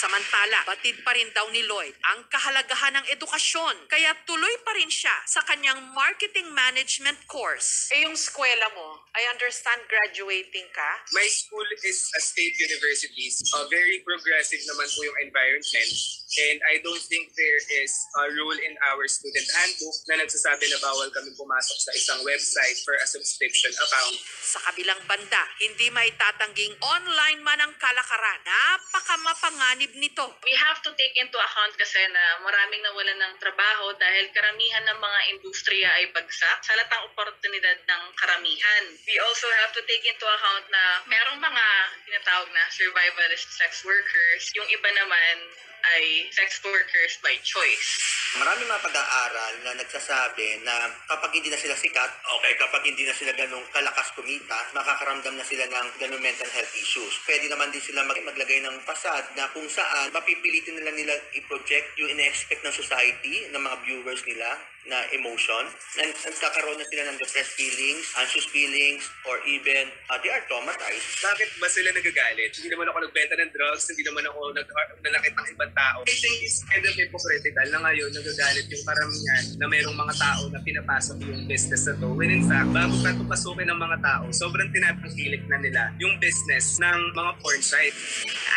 S1: Samantala, batid pa rin daw ni Lloyd ang kahalagahan ng edukasyon, kaya tuloy pa rin siya sa kanyang marketing management course. Yung eskwela mo, I understand graduating ka?
S5: My school is a state university. Very progressive naman po yung environment. And I don't think there is a rule in our student handbook na nagsasabi na bawal kami pumasok sa isang website for a subscription account.
S1: Sa kabilang banda, hindi maitatanging online man ang kalakaran. Napakamapanganib nito.
S9: We have to take into account kasi na maraming nawalan ng trabaho dahil karamihan ng mga industriya ay bagsak sa latang oportunidad ng karamihan. We also have to take into account na merong mga tinatawag na survivalist sex workers. Yung iba naman ay sex workers by choice.
S22: Marami mga pag-aaral na nagsasabi na kapag hindi na sila sikat, okay, kapag hindi na sila ganong kalakas kumita, makakaramdam na sila ng ganong mental health issues. Pwede naman din sila maglagay ng pasad na kung saan mapipilitin nila i-project yung ina-expect ng society, ng mga viewers nila, na emotion, na nagkakaroon na sila ng depressed feelings, anxious feelings, or even they are traumatized.
S5: Bakit ba sila nagagalit? Hindi naman ako nagbenta ng drugs, hindi naman ako nanakit ng ibang tao. I think it's kind of hypocritical na ngayon nagagalit yung karamihan na mayroong mga tao na pinapasok yung business na to. When in fact, bago ka ito pasukin ng mga tao, sobrang tinapangkilik na nila yung business ng mga porn site.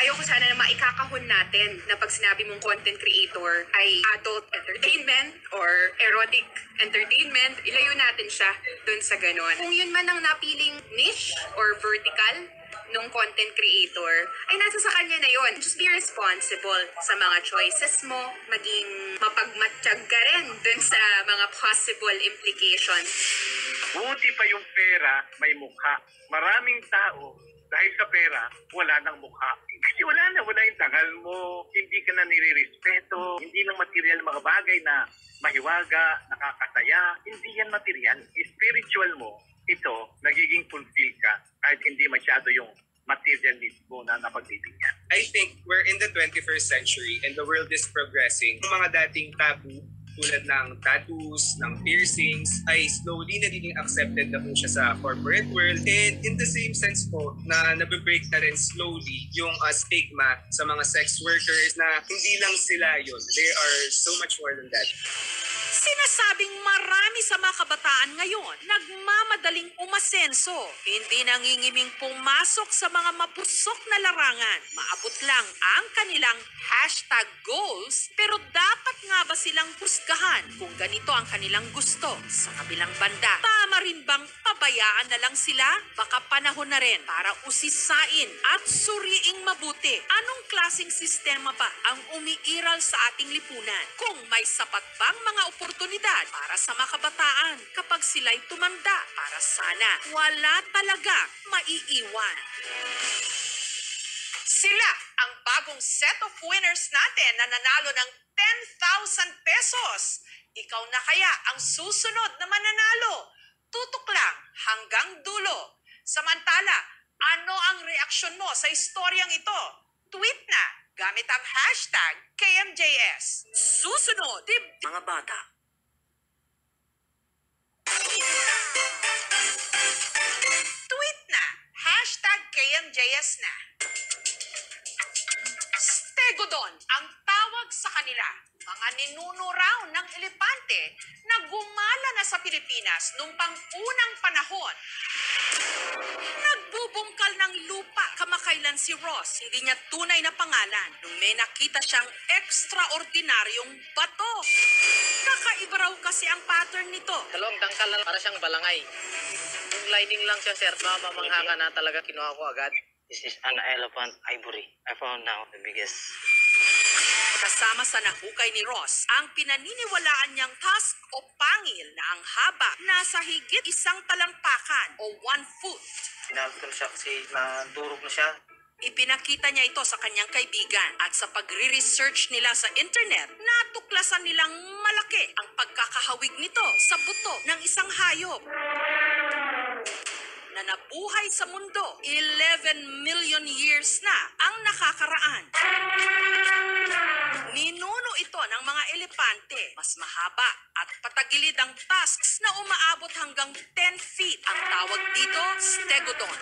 S23: Ayoko sana na maikakahon natin na pag sinabi mong content creator ay adult entertainment or erotic entertainment, ilayo natin siya dun sa ganon. Kung yun man ang napiling niche or vertical nung content creator, ay nasa sa kanya na yun. Just be responsible sa mga choices mo, maging mapagmatsyag ka rin dun sa mga possible implications.
S24: Buti pa yung pera may mukha. Maraming tao, dahil sa pera, wala nang mukha. Kasi wala yung tangal mo, hindi ka na nire-respeto, hindi lang material mga bagay na mahiwaga, nakakataya, hindi yan material. Spiritual mo, ito, nagiging fulfill ka kahit hindi masyado yung material needs mo na napagbibigyan.
S5: I think we're in the 21st century and the world is progressing. Yung mga dating taboo, tulad ng tattoos, ng piercings, ay slowly nagiging accepted na po siya sa corporate world. And in the same sense po, na nabibreak na rin slowly yung stigma sa mga sex workers na hindi lang sila yun. They are so much more than that.
S1: Sinasabing marami sa mga kabataan ngayon nagmamadaling umasenso. Hindi nangingiming pumasok sa mga mapusok na larangan. Maabot lang ang kanilang #goals, pero dapat nga ba silang husgahan kung ganito ang kanilang gusto? Sa kabilang banda, tama rin bang pabayaan na lang sila? Baka panahon na rin para usisain at suriing mabuti. Anong klaseng sistema ba ang umiiral sa ating lipunan? Kung may sapat bang mga oportunidad para sa mga kabataan kapag sila'y tumanda, para sana wala talaga maiiwan. Sila ang bagong set of winners natin na nanalo ng 10,000 pesos. Ikaw na kaya ang susunod na mananalo? Tutok lang hanggang dulo. Samantala, ano ang reaksyon mo sa istoryang ito? Tweet na gamit ang #KMJS. Susunod, mga bata. Tweet na #KMJS na. Stegodon ang tawag sa kanila. Mga ninuno raw ng elepante na gumala na sa Pilipinas noong pang-unang panahon. Nagbubungkal ng lupa kamakailan si Ross. Hindi niya tunay na pangalan nung may nakita siyang ekstraordinaryong bato. Kakaiba raw kasi ang pattern nito.
S6: Dalawang dangkal na para siyang balangay. Yung lining lang siya, sir. Mamamangha ka na talaga, kinuha ko agad. This is an elephant ivory. I found now the biggest.
S1: Kasama sa nahukay ni Ross, ang pinaniniwalaan niyang tusk o pangil na ang haba nasa higit 1 talampakan o 1 foot.
S6: Pinalot ko na siya kasi nadurog na siya.
S1: Ipinakita niya ito sa kanyang kaibigan at sa pagre-research nila sa internet, natuklasan nilang malaki ang pagkakahawig nito sa buto ng isang hayop na nabuhay sa mundo. 11 million years na ang nakakaraan. Ninuno ito ng mga elepante. Mas mahaba at patagilid ang tusks na umaabot hanggang 10 feet. Ang tawag dito, stegodon.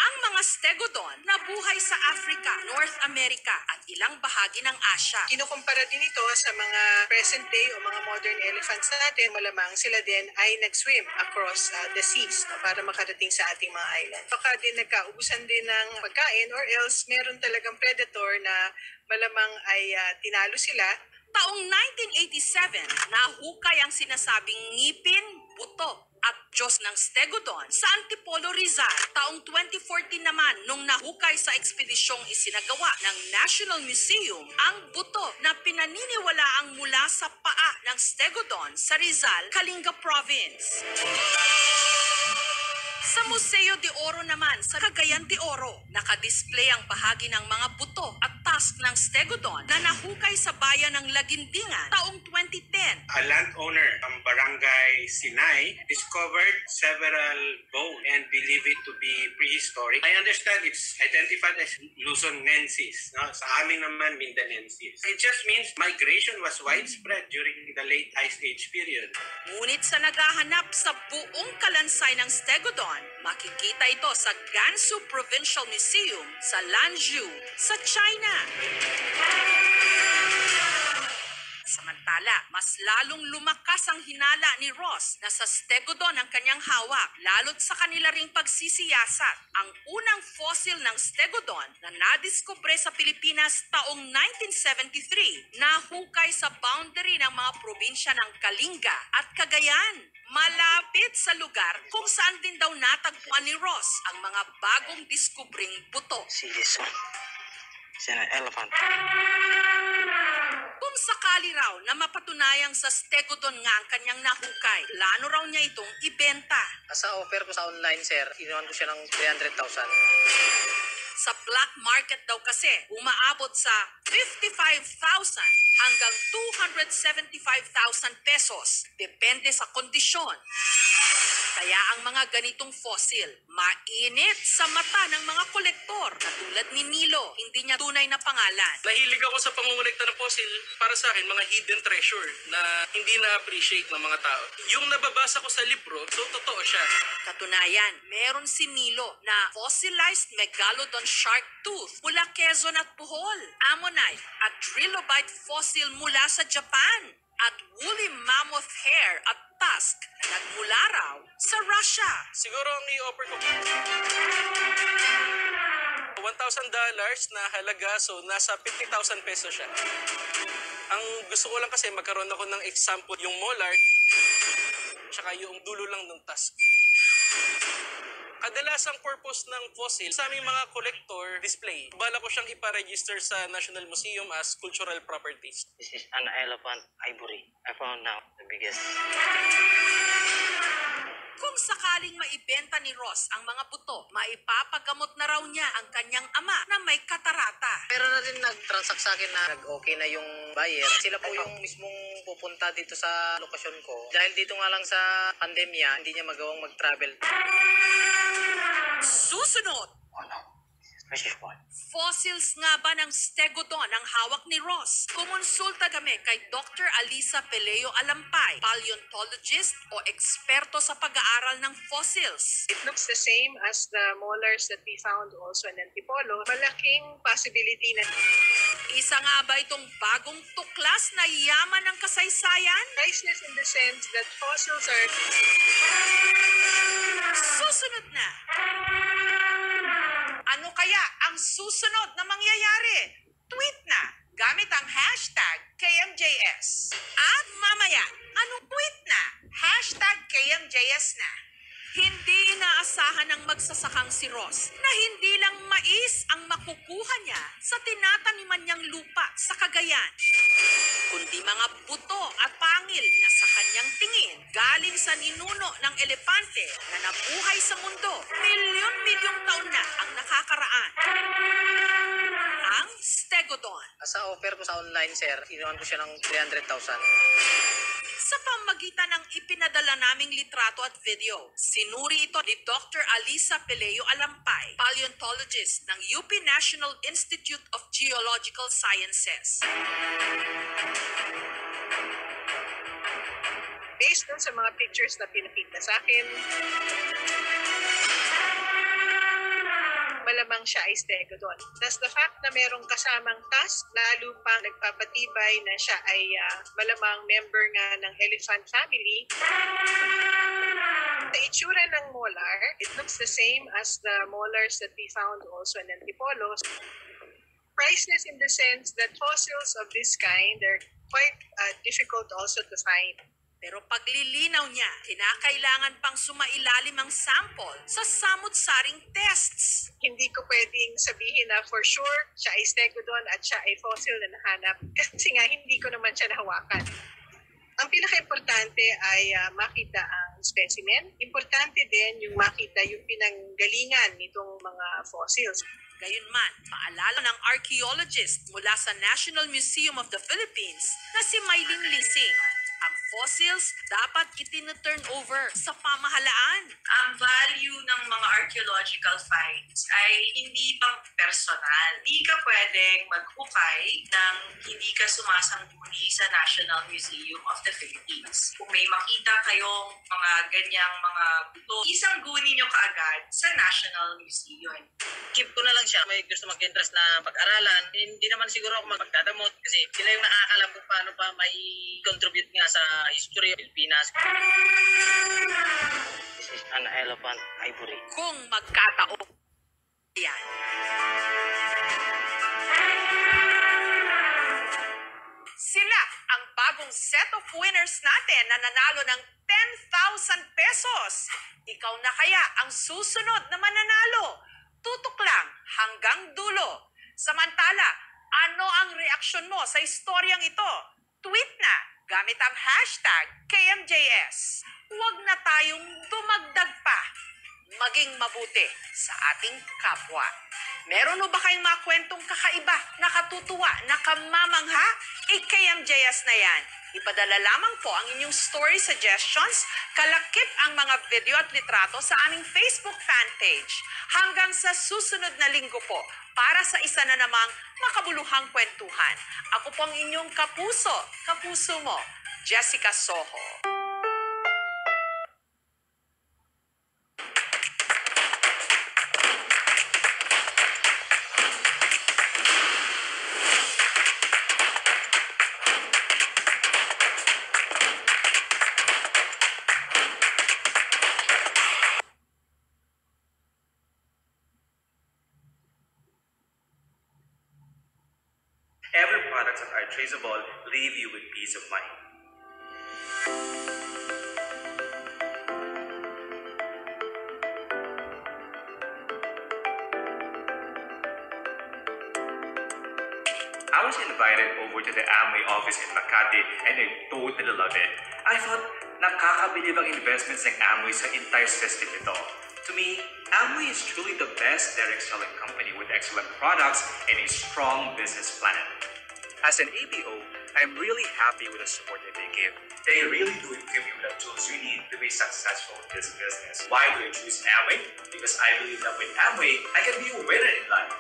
S1: Ang mga stegodon na buhay sa Africa, North America at ilang bahagi ng Asia.
S7: Kinukumpara din ito sa mga present day o mga modern elephants natin. Malamang sila din ay nag-swim across the seas para makarating sa ating mga island. Baka din nagkaubusan din ng pagkain or else meron talagang predator na malamang ay tinalo sila.
S1: Taong 1987, nahukay ang sinasabing ngipin, buto at Diyos ng stegodon sa Antipolo, Rizal. Taong 2014 naman, nung nahukay sa ekspedisyong isinagawa ng National Museum ang buto na pinaniniwalaang mula sa paa ng stegodon sa Rizal, Kalinga Province. Sa Museo de Oro naman, sa Cagayan de Oro, nakadisplay ang bahagi ng mga buto at tusk ng stegodon na nahukay sa bayan ng Lagindingan taong 2010.
S2: A landowner from Barangay Sinay discovered several bones and believe it to be prehistoric. I understand it's identified as Luzonensis. No? Sa amin naman, Mindanensis. It just means migration was widespread during the late Ice Age period.
S1: Ngunit sa naghahanap sa buong kalansay ng stegodon, makikita ito sa Gansu Provincial Museum sa Lanzhou, sa China. Samantala, mas lalong lumakas ang hinala ni Ross na sa stegodon ang kanyang hawak, lalo't sa kanila ring pagsisiyasat. Ang unang fossil ng stegodon na nadiskubre sa Pilipinas taong 1973, nahukay sa boundary ng mga probinsya ng Kalinga at Cagayan. Malapit sa lugar kung saan din daw natagpuan ni Ross ang mga bagong diskubring buto.
S6: See this one? It's an elephant.
S1: Kung sakali raw na mapatunayang sa stegodon nga ang kanyang nahukay, plano raw niya itong ibenta.
S6: Sa offer ko sa online, sir, inuwan ko siya ng 300,000.
S1: Sa black market daw kasi, umaabot sa 55,000 hanggang 275,000 pesos. Depende sa kondisyon. Kaya ang mga ganitong fossil, mainit sa mata ng mga kolektor na tulad ni Nilo, hindi niya tunay na pangalan.
S3: Nahilig ako sa pangungulekta ng fossil, para sa akin, mga hidden treasure na hindi na-appreciate ng mga tao. Yung nababasa ko sa libro, so totoo siya.
S1: Katunayan, meron si Nilo na fossilized megalodon shark tooth mula Quezon at Bohol, ammonite at trilobite fossil mula sa Japan, at woolly mammoth hair at tusk na nagmula raw sa Russia.
S3: Siguro ang i-offer ko $1,000 na halaga, so nasa 50,000 pesos siya. Ang gusto ko lang kasi magkaroon ako ng example, yung molar, tsaka yung dulo lang ng tusk. Kadalasang purpose ng fossil sa aming mga collector display. Bala ko siyang ipa-register sa National Museum as cultural properties.
S6: This is an elephant ivory. I found now the biggest.
S1: Kung sakaling maibenta ni Ross ang mga buto, maipapagamot na raw niya ang kanyang ama na may katarata.
S6: Pero na din nag-transact sa akin na nag-okay na yung buyer. Sila po yung mismong pupunta dito sa lokasyon ko. Dahil dito nga lang sa pandemya, hindi niya magawang mag-travel.
S1: Susunod! Fossils nga ba ng stegodon ang hawak ni Ross? Kumonsulta kami kay Dr. Alisa Peleo Alampay, paleontologist o eksperto sa pag-aaral ng fossils.
S7: It looks the same as the molars that we found also in Antipolo. Malaking possibility na
S1: isa nga ba itong bagong tuklas na yaman ng kasaysayan?
S7: priceless in the sense that fossils are...
S1: Susunod na! Ano kaya ang susunod na mangyayari? Tweet na gamit ang hashtag KMJS. At mamaya, anong tweet na? Hashtag KMJS na. Hindi inaasahan ng magsasakang si Ross na hindi lang mais ang makukuha niya sa tinataniman niyang lupa sa Cagayan, kundi mga buto at pangil na sa kanyang tingin galing sa ninuno ng elepante na nabuhay sa mundo milyon-milyong taon na ang nakakaraan. Ang stegodon.
S6: Sa offer ko sa online, sir, inuwan ko siya ng 300,000.
S1: Sa pamagitan ng ipinadala naming litrato at video, sinuri ito ni Dr. Alisa Peleo Alampay, paleontologist ng UP National Institute of Geological Sciences.
S7: Based on sa mga pictures na pinakita sa akin, malamang siya ay stegodon. Thus, the fact na merong kasamang task, lalo pang nagpapatibay na siya ay malamang member nga ng elephant family. The itsura ng molar, it looks the same as the molars that we found also in Antipolo. Priceless in the sense that fossils of this kind are quite difficult also to find.
S1: Pero paglilinaw niya, kinakailangan pang sumailalim ang sample sa samut-saring tests.
S7: Hindi ko pwedeng sabihin na for sure siya ay stegodon at siya ay fossil na nahanap kasi nga hindi ko naman siya nahawakan. Ang pinaka-importante ay makita ang specimen. Importante din yung makita yung pinanggalingan nitong mga fossils.
S1: Gayunman, paalala ng archaeologist mula sa National Museum of the Philippines na si Mylene Lising, ang fossils dapat itinu-turn over sa pamahalaan.
S4: Ang value ng mga archaeological finds ay hindi pang personal. Hindi ka pwedeng maghukay ng hindi ka sumasangguni sa National Museum of the Philippines. Kung may makita kayong mga ganyang mga buto, isang guni nyo kaagad sa National Museum.
S11: Keep ko na lang siya. May gusto mag-interest na pag-aralan. Hindi naman siguro ako magdadamot kasi sila yung nakakalam kung paano pa may contribute nga sa history of Pilipinas.
S8: This is an elephant ivory.
S1: Kung magkataon yan. Sila ang bagong set of winners natin na nanalo ng 10,000 pesos. Ikaw na kaya ang susunod na mananalo. Tutok lang hanggang dulo. Samantala, ano ang reaksyon mo sa istoryang ito? Tweet na gamit ang hashtag KMJS. Huwag na tayong dumagdag pa. Maging mabuti sa ating kapwa. Meron o ba kayong mga kwentong kakaiba, nakatutuwa, nakamamangha? KMJS na yan. Ipadala lamang po ang inyong story suggestions, kalakip ang mga video at litrato sa aming Facebook fan page. Hanggang sa susunod na linggo po, para sa isa na namang makabuluhang kwentuhan. Ako po ang inyong kapuso mo, Jessica Soho.
S12: Every products that are traceable leave you with peace of mind. I was invited over to the Amway office in Makati and I totally love it. I thought, nakakabilib ang investments ng Amway sa entire system nito. To me, Amway is truly the best direct selling company with excellent products and a strong business plan. As an ABO, I'm really happy with the support that they give. They really do equip you with the tools you need to be successful in this business. Why do I choose Amway? Because I believe that with Amway, I can be a winner in life.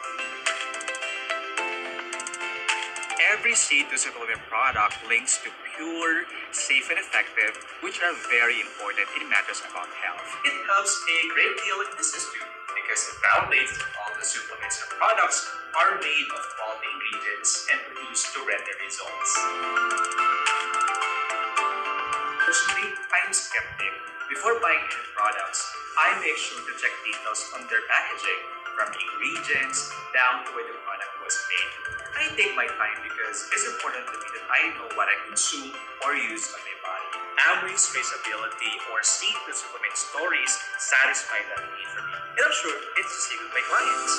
S12: Every C2 supplement product links to pure, safe, and effective, which are very important in matters about health. It helps a great deal in business too, because it validates that all the supplements and products are made of quality ingredients and produced to render results. Personally, I'm skeptic. Before buying any products, I make sure to check details on their packaging, from ingredients down to where the product was made. I take my time because it's important to me that I know what I consume or use on my body. Amway's traceability or C2 supplement stories satisfy that need for me. And I'm sure it's the same with my clients.